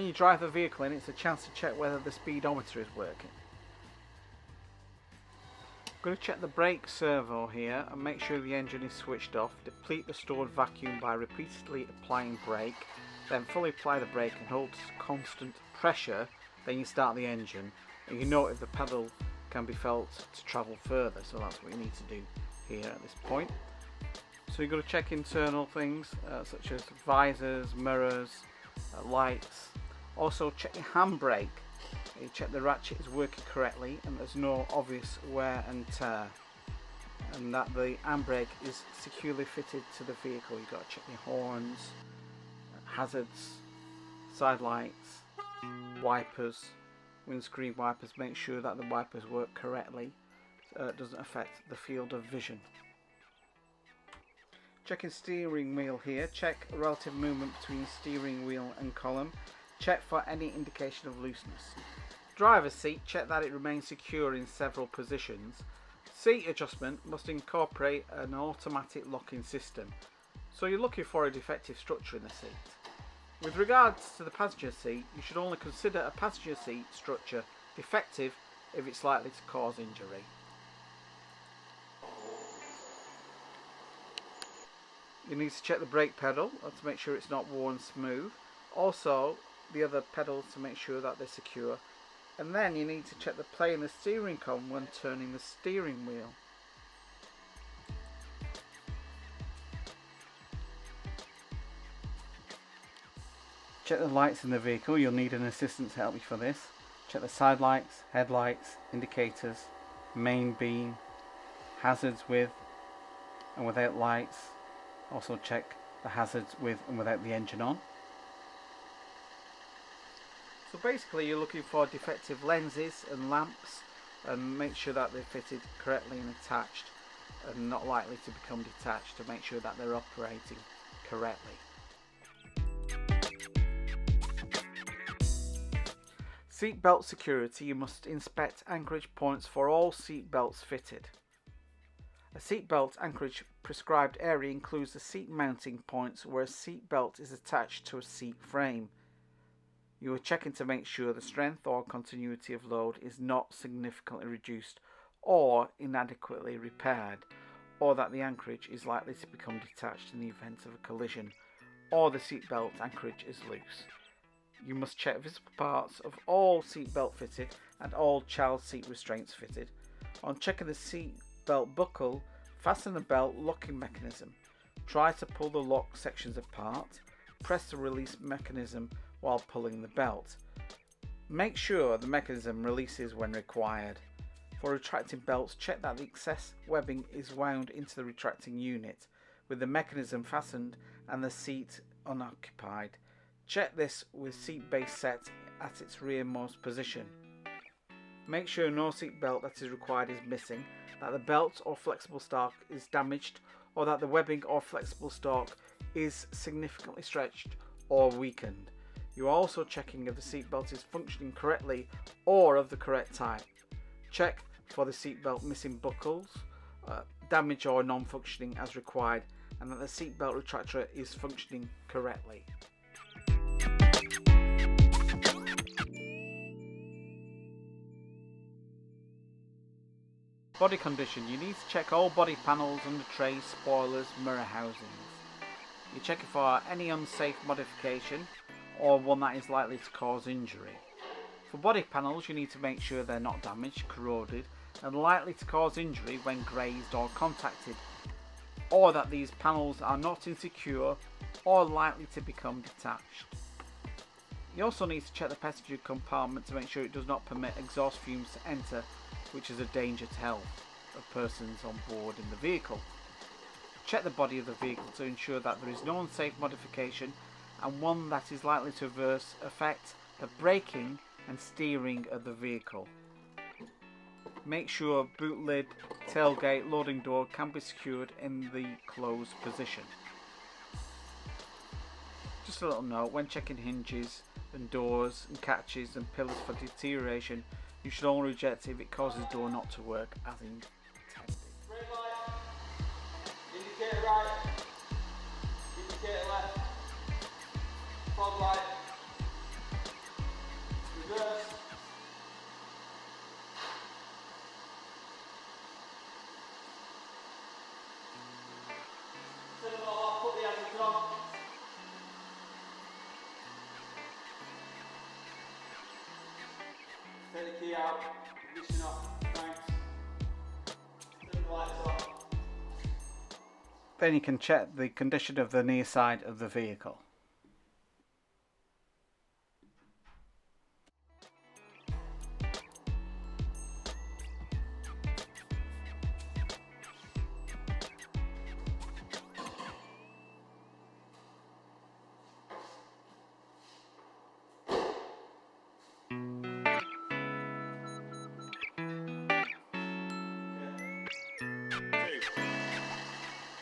When you drive the vehicle in, it's a chance to check whether the speedometer is working. I'm going to check the brake servo here and make sure the engine is switched off. Deplete the stored vacuum by repeatedly applying brake, then fully apply the brake and hold constant pressure. Then you start the engine and you know if the pedal can be felt to travel further, so that's what you need to do here at this point. So you've got to check internal things such as visors, mirrors, lights. Also check your handbrake. You check the ratchet is working correctly and there's no obvious wear and tear, and that the handbrake is securely fitted to the vehicle. You've got to check your horns, hazards, side lights, wipers, windscreen wipers. Make sure that the wipers work correctly so it doesn't affect the field of vision. Checking steering wheel here. Check relative movement between steering wheel and column. Check for any indication of looseness. Driver's seat, check that it remains secure in several positions. Seat adjustment must incorporate an automatic locking system, so you're looking for a defective structure in the seat. With regards to the passenger seat, you should only consider a passenger seat structure defective if it's likely to cause injury. You need to check the brake pedal to make sure it's not worn smooth. Also the other pedals to make sure that they're secure. And then you need to check the play in the steering column when turning the steering wheel. Check the lights in the vehicle. You'll need an assistant to help you for this. Check the side lights, headlights, indicators, main beam, hazards with and without lights. Also check the hazards with and without the engine on. So basically you're looking for defective lenses and lamps, and make sure that they're fitted correctly and attached and not likely to become detached, to make sure that they're operating correctly. Seat belt security. You must inspect anchorage points for all seat belts fitted. A seat belt anchorage prescribed area includes the seat mounting points where a seat belt is attached to a seat frame. You are checking to make sure the strength or continuity of load is not significantly reduced or inadequately repaired, or that the anchorage is likely to become detached in the event of a collision, or the seat belt anchorage is loose. You must check visible parts of all seat belt fitted and all child seat restraints fitted. On checking the seat belt buckle, fasten the belt locking mechanism. Try to pull the lock sections apart. Press the release mechanism while pulling the belt. Make sure the mechanism releases when required. For retracting belts, check that the excess webbing is wound into the retracting unit with the mechanism fastened and the seat unoccupied. Check this with seat base set at its rearmost position. Make sure no seat belt that is required is missing, that the belt or flexible stalk is damaged, or that the webbing or flexible stalk is significantly stretched or weakened. You are also checking if the seat belt is functioning correctly or of the correct type. Check for the seat belt missing buckles, damage or non-functioning as required, and that the seat belt retractor is functioning correctly. Body condition. You need to check all body panels, under trays, spoilers, mirror housings. You're checking for any unsafe modification or one that is likely to cause injury. For body panels, you need to make sure they're not damaged, corroded, and likely to cause injury when grazed or contacted, or that these panels are not insecure or likely to become detached. You also need to check the passenger compartment to make sure it does not permit exhaust fumes to enter, which is a danger to health of persons on board in the vehicle. Check the body of the vehicle to ensure that there is no unsafe modification and one that is likely to adversely affect the braking and steering of the vehicle. Make sure boot lid, tailgate, loading door can be secured in the closed position. Just a little note, when checking hinges and doors and catches and pillars for deterioration, you should only reject if it causes the door not to work as intended. Brake light, indicator right, indicator left, fog light, Take the key out, ignition off, cranks, turn the lights off. Then you can check the condition of the near side of the vehicle.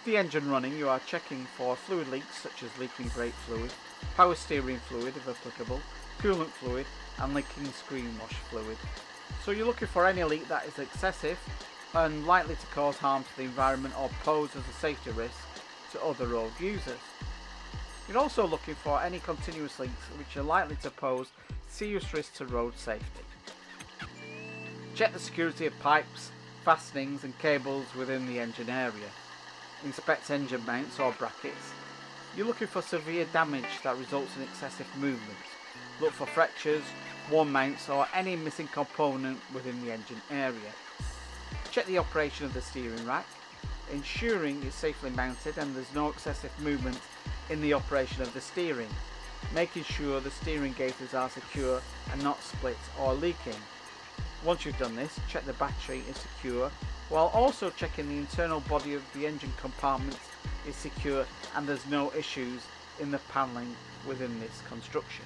The engine running, you are checking for fluid leaks such as leaking brake fluid, power steering fluid if applicable, coolant fluid and leaking screen wash fluid. So you're looking for any leak that is excessive and likely to cause harm to the environment or pose as a safety risk to other road users. You're also looking for any continuous leaks which are likely to pose serious risk to road safety. Check the security of pipes, fastenings and cables within the engine area. Inspect engine mounts or brackets. You're looking for severe damage that results in excessive movement. Look for fractures, worn mounts or any missing component within the engine area. Check the operation of the steering rack, ensuring it's safely mounted and there's no excessive movement in the operation of the steering, making sure the steering gaiters are secure and not split or leaking. Once you've done this, check the battery is secure, while also checking the internal body of the engine compartment is secure and there's no issues in the panelling within this construction.